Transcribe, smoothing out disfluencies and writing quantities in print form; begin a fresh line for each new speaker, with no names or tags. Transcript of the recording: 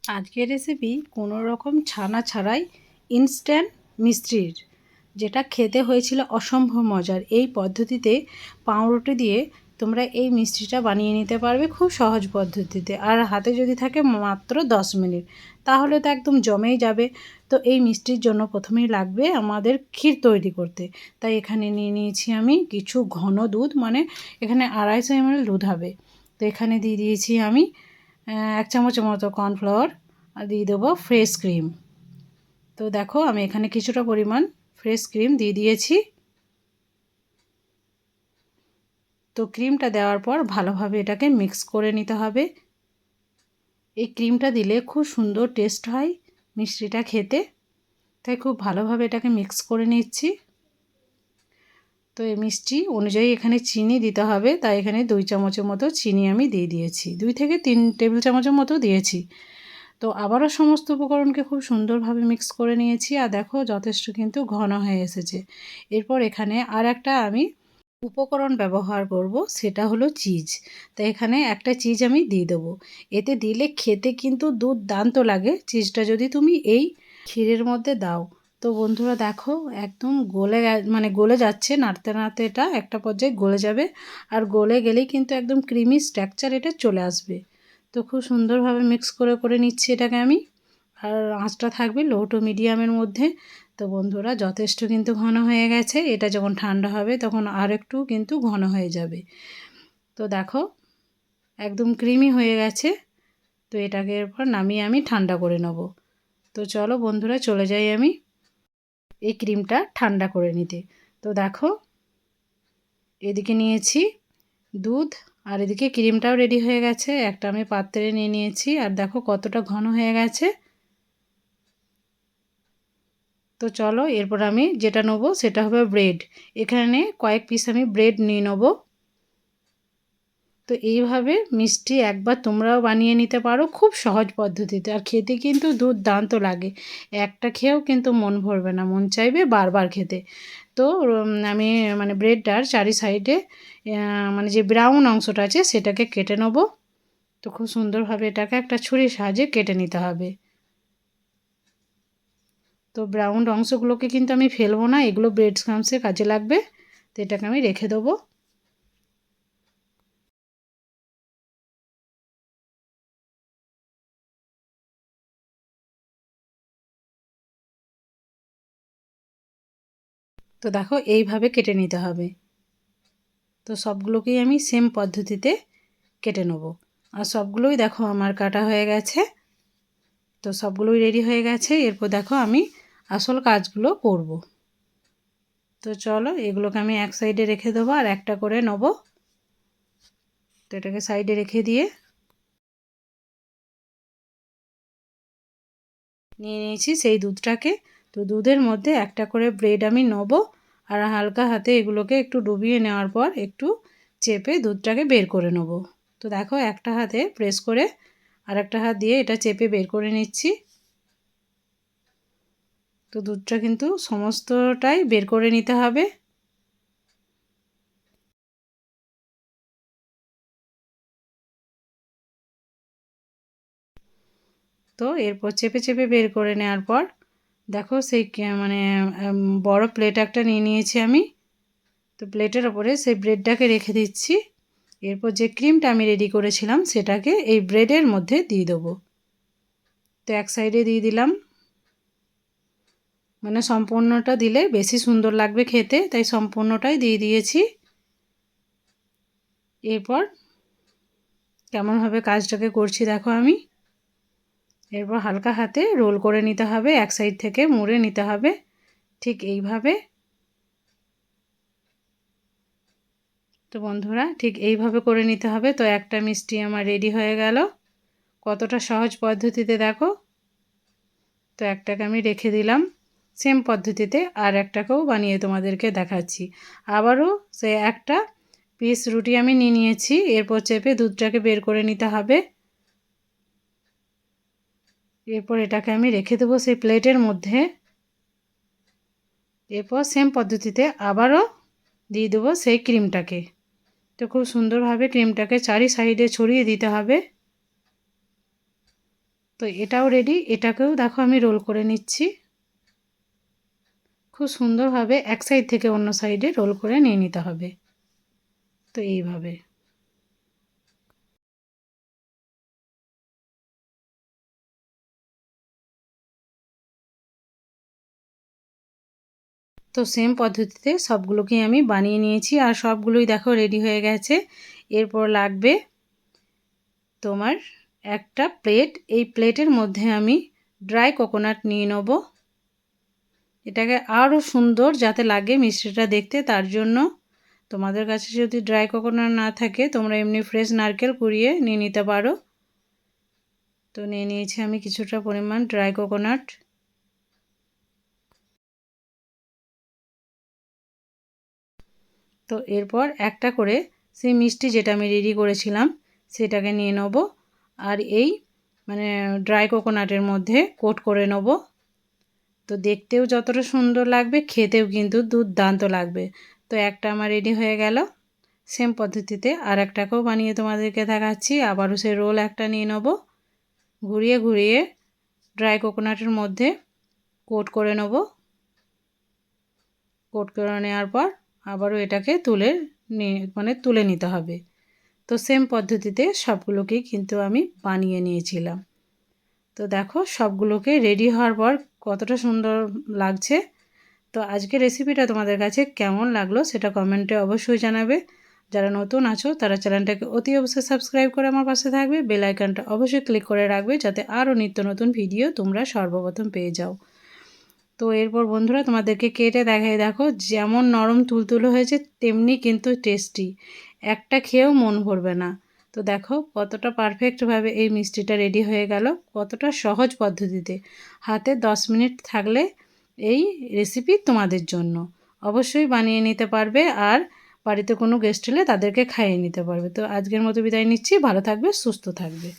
আজকের রেসিপি কোনো রকম ছানা ছাড়াই ইনস্ট্যান্ট মিষ্টির, যেটা খেতে হয়েছিল অসম্ভব মজার। এই পদ্ধতিতে পাউরুটি দিয়ে তোমরা এই মিষ্টিটা বানিয়ে নিতে পারবে খুব সহজ পদ্ধতিতে, আর হাতে যদি থাকে মাত্র 10 মিনিট, তাহলে তো একদম জমেই যাবে। তো এই মিষ্টির জন্য প্রথমেই লাগবে আমাদের ক্ষীর তৈরি করতে। তাই এখানে নিয়ে নিয়েছি আমি কিছু ঘন দুধ, মানে এখানে 250 ml দুধ হবে। তো এখানে দিয়ে দিয়েছি আমি 1 চামচের মতো কর্নফ্লাওয়ার, আর দিয়ে দেবো ফ্রেশ ক্রিম। তো দেখো আমি এখানে কিছুটা পরিমাণ ফ্রেশ ক্রিম দিয়ে দিয়েছি। তো ক্রিমটা দেওয়ার পর ভালোভাবে এটাকে মিক্স করে নিতে হবে। এই ক্রিমটা দিলে খুব সুন্দর টেস্ট হয় মিষ্টিটা খেতে, তাই খুব ভালোভাবে এটাকে মিক্স করে নিচ্ছি। তো এই মিষ্টি অনুযায়ী এখানে চিনি দিতে হবে, তাই এখানে 2 চামচের মতো চিনি আমি দিয়ে দিয়েছি, 2 থেকে 3 টেবিল চামচের মতো দিয়েছি। তো আবারও সমস্ত উপকরণকে খুব সুন্দরভাবে মিক্স করে নিয়েছি, আর দেখো যথেষ্ট কিন্তু ঘন হয়ে এসেছে। এরপর এখানে আর একটা আমি উপকরণ ব্যবহার করব, সেটা হলো চিজ। তো এখানে একটা চিজ আমি দিয়ে দেবো। এতে দিলে খেতে কিন্তু দুর্দান্ত লাগে চিজটা, যদি তুমি এই ক্ষীরের মধ্যে দাও। তো বন্ধুরা দেখো একদম গলে যাচ্ছে, নাড়তে নাড়তে এটা একটা পর্যায়ে গলে যাবে, আর গলে গেলেই কিন্তু একদম ক্রিমি স্ট্রাকচার এটা চলে আসবে। তো খুব সুন্দরভাবে মিক্স করে করে নিচ্ছি এটাকে আমি, আর আঁচটা থাকবে লো টু মিডিয়ামের মধ্যে। তো বন্ধুরা যথেষ্ট কিন্তু ঘন হয়ে গেছে, এটা যখন ঠান্ডা হবে তখন আর একটু কিন্তু ঘন হয়ে যাবে। তো দেখো একদম ক্রিমি হয়ে গেছে। তো এটাকে এরপর নামিয়ে আমি ঠান্ডা করে নেব। তো চলো বন্ধুরা চলে যাই আমি এই ক্রিমটা ঠান্ডা করে নিতে। তো দেখো এদিকে নিয়েছি দুধ, আর এদিকে ক্রিমটাও রেডি হয়ে গেছে, একটা আমি পাত্রে নিয়ে নিয়েছি, আর দেখো কতটা ঘন হয়ে গেছে। তো চলো এরপর আমি যেটা নেবো সেটা হবে ব্রেড। এখানে কয়েক পিস আমি ব্রেড নিয়ে নেবো। তো এইভাবে মিষ্টি একবার তোমরাও বানিয়ে নিতে পারো খুব সহজ পদ্ধতিতে, আর খেতে কিন্তু দুর্দান্ত লাগে। একটা খেয়েও কিন্তু মন ভরবে না, মন চাইবে বারবার খেতে। তো আমি মানে ব্রেডটার চারি সাইডে মানে যে ব্রাউন অংশটা আছে সেটাকে কেটে নেবো। তো খুব সুন্দরভাবে এটাকে একটা ছুরির সাহায্যে কেটে নিতে হবে। তো ব্রাউন অংশগুলোকে কিন্তু আমি ফেলবো না, এগুলো ব্রেড ক্রাম্বসে কাজে লাগবে। তো এটাকে আমি রেখে দেবো। তো দেখো এইভাবে কেটে নিতে হবে। তো সবগুলোকেই আমি সেম পদ্ধতিতে কেটে নেব, আর সবগুলোই দেখো আমার কাটা হয়ে গেছে। তো সবগুলোই রেডি হয়ে গেছে, এরপর দেখো আমি আসল কাজগুলো করব। তো চলো এগুলোকে আমি এক সাইডে রেখে দেবো, আর একটা করে নেব। তো এটাকে সাইডে রেখে দিয়ে নিয়ে নিয়েছি সেই দুধটাকে। তো দুধের মধ্যে একটা করে ব্রেড আমি নেব, আর হালকা হাতে এগুলোকে একটু ডুবিয়ে নেওয়ার পর একটু চেপে দুধটাকে বের করে নেব। তো দেখো একটা হাতে প্রেস করে আর একটা হাত দিয়ে এটা চেপে বের করে নিচ্ছি। তো দুধটা কিন্তু সমস্তটাই বের করে নিতে হবে। তো এরপর চেপে চেপে বের করে নেওয়ার পর দেখো সেই মানে বড় প্লেট একটা নিয়ে নিয়েছি আমি। তো প্লেটের ওপরে সেই ব্রেডটাকে রেখে দিচ্ছি। এরপর যে ক্রিমটা আমি রেডি করেছিলাম সেটাকে এই ব্রেডের মধ্যে দিয়ে দেবো। তো এক সাইডে দিয়ে দিলাম, মানে সম্পূর্ণটা দিলে বেশি সুন্দর লাগবে খেতে, তাই সম্পূর্ণটাই দিয়ে দিয়েছি। এরপর কেমনভাবে কাজটাকে করছি দেখো আমি। এরপর হালকা হাতে রোল করে নিতে হবে, এক সাইড থেকে মুড়ে নিতে হবে ঠিক এইভাবে। তো বন্ধুরা ঠিক এইভাবে করে নিতে হবে। তো একটা মিষ্টি আমার রেডি হয়ে গেল, কতটা সহজ পদ্ধতিতে দেখো। তো একটাকে আমি রেখে দিলাম সেম পদ্ধতিতে, আর একটাকেও বানিয়ে তোমাদেরকে দেখাচ্ছি। আবারও সে একটা পিস রুটি আমি নিয়ে নিয়েছি, এরপর চেপে দুধটাকে বের করে নিতে হবে। এরপর এটাকে আমি রেখে দেবো সেই প্লেটের মধ্যে। এরপর সেম পদ্ধতিতে আবারও দিয়ে দেবো সেই ক্রিমটাকে। তো খুব সুন্দরভাবে ক্রিমটাকে চারি সাইডে ছড়িয়ে দিতে হবে। তো এটাও রেডি, এটাকেও দেখো আমি রোল করে নিচ্ছি। খুব সুন্দরভাবে এক সাইড থেকে অন্য সাইডে রোল করে নিয়ে নিতে হবে। তো এইভাবে তো সেম পদ্ধতিতে সবগুলোকেই আমি বানিয়ে নিয়েছি আর সবগুলোই দেখো রেডি হয়ে গেছে। এরপর লাগবে তোমার একটা প্লেট। এই প্লেটের মধ্যে আমি ড্রাই কোকোনাট নিয়ে নেব। এটাকে আরও সুন্দর যাতে লাগে মিষ্টিটা দেখতে, তার জন্য তোমাদের কাছে যদি ড্রাই কোকোনাট না থাকে তোমরা এমনি ফ্রেশ নারকেল কুড়িয়ে নিয়ে নিতে পারো। তো নিয়ে নিয়েছি আমি কিছুটা পরিমাণ ড্রাই কোকোনাট। তো এরপর একটা করে সেই মিষ্টি যেটা আমি রেডি করেছিলাম সেটাকে নিয়ে নেব আর এই ড্রাই কোকোনাটের মধ্যে কোট করে নেব। তো দেখতেও যতটা সুন্দর লাগবে খেতেও কিন্তু দুর্দান্ত লাগবে। তো একটা আমার রেডি হয়ে গেল। সেম পদ্ধতিতে আর একটাকেও বানিয়ে তোমাদেরকে দেখাচ্ছি। আবারও সে রোল একটা নিয়ে নেব, ঘুরিয়ে ঘুরিয়ে ড্রাই কোকোনাটের মধ্যে কোট করে নেব। কোট করে নেওয়ার পর আবারও এটাকে তুলে নিতে হবে। তো সেম পদ্ধতিতে সবগুলোকেই কিন্তু আমি বানিয়ে নিয়েছিলাম। তো দেখো সবগুলোকে রেডি হওয়ার পর কতটা সুন্দর লাগছে। তো আজকের রেসিপিটা তোমাদের কাছে কেমন লাগলো সেটা কমেন্টে অবশ্যই জানাবে। যারা নতুন আছো তারা চ্যানেলটাকে অতি অবশ্যই সাবস্ক্রাইব করে আমার পাশে থাকবে। বেল আইকনটা অবশ্যই ক্লিক করে রাখবে যাতে আরও নিত্য নতুন ভিডিও তোমরা সর্বপ্রথম পেয়ে যাও। তো এরপর বন্ধুরা তোমাদেরকে কেটে দেখাই, দেখো যেমন নরম তুলতুলে হয়েছে তেমনি কিন্তু টেস্টি, একটা খেয়েও মন ভরবে না। তো দেখো কতটা পারফেক্টভাবে এই মিষ্টিটা রেডি হয়ে গেল, কতটা সহজ পদ্ধতিতে। হাতে 10 মিনিট থাকলে এই রেসিপি তোমাদের জন্য। অবশ্যই বানিয়ে নিতে পারবে আর বাড়িতে কোনো গেস্ট এলে তাদেরকে খাইয়ে নিতে পারবে। তো আজকের মতো বিদায় নিচ্ছি, ভালো থাকবে, সুস্থ থাকবে।